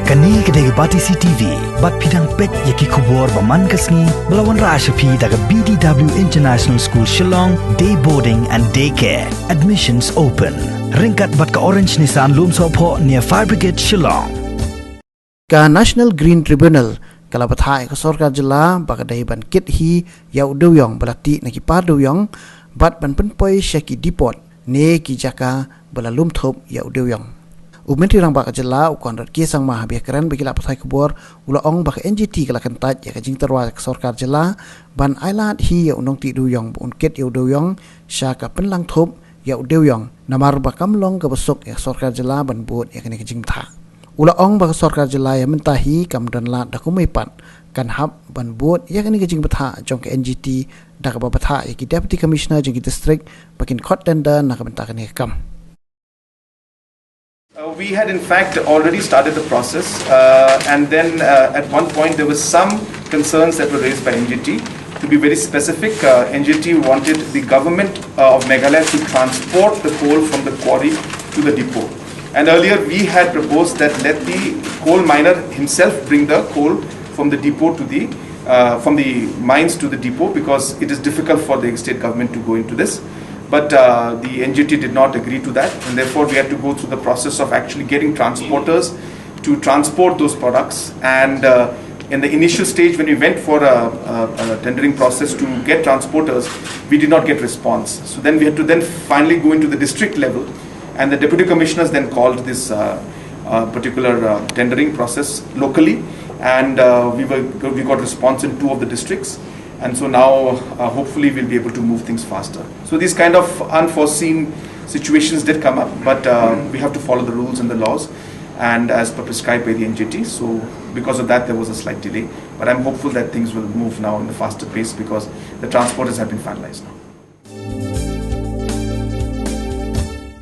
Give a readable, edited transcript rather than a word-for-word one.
Kani kedai Batisi TV, bat pidang pet yaki kubor baman kasni, belawan Rashapi daga BDW International School Shillong, day boarding and daycare. Admissions open. Ringkat bat ka Orange Nissan Lumsopho near Fire Brigade Shillong. Ka National Green Tribunal kala Bthah ka Sorkar Jylla bakadai ban kit hi yau Dewïong balati na ki par Dewïong bat ban penpoi syaki depot ne ki jaka bala lumthop yau Dewïong. Menteri rang baka Jylla ukon rat kisang maha biakaran bagi la Bthah kubor ula ong baka NGT kala kentat ya ka jing terwa ka Sorkar Jylla ban ailat hi ya unong ti Dewïong un kit yau Dewïong sya ka penlang thop yau Dewïong namar bakam long ka besok ya Sorkar Jylla ban buat ya kini ka jing Bthah. Ula ong baka Sorkar Jylla ya mentahi kam dan la da kumaipan kan hab ban buat ya kini ka jing Bthah jong ka NGT da ka Bthah ya ki Deputy Commissioner jing ki district bakin khot tender na ka bentah kini kam. We had in fact already started the process and then at one point there was some concerns that were raised by NGT. To be very specific, NGT wanted the government of Meghalaya to transport the coal from the quarry to the depot. And earlier we had proposed that let the coal miner himself bring the coal from the depot to the from the mines to the depot because it is difficult for the state government to go into this. But the NGT did not agree to that, and therefore we had to go through the process of actually getting transporters to transport those products. And in the initial stage, when we went for a tendering process to get transporters, we did not get response. So then we had to finally go into the district level, and the deputy commissioners then called this particular tendering process locally, and we got response in 2 of the districts. And so now, hopefully, we'll be able to move things faster. So these kind of unforeseen situations did come up, but we have to follow the rules and the laws, and as per prescribed by the NGT. So because of that, there was a slight delay. But I'm hopeful that things will move now in a faster pace because the transporters have been finalized now.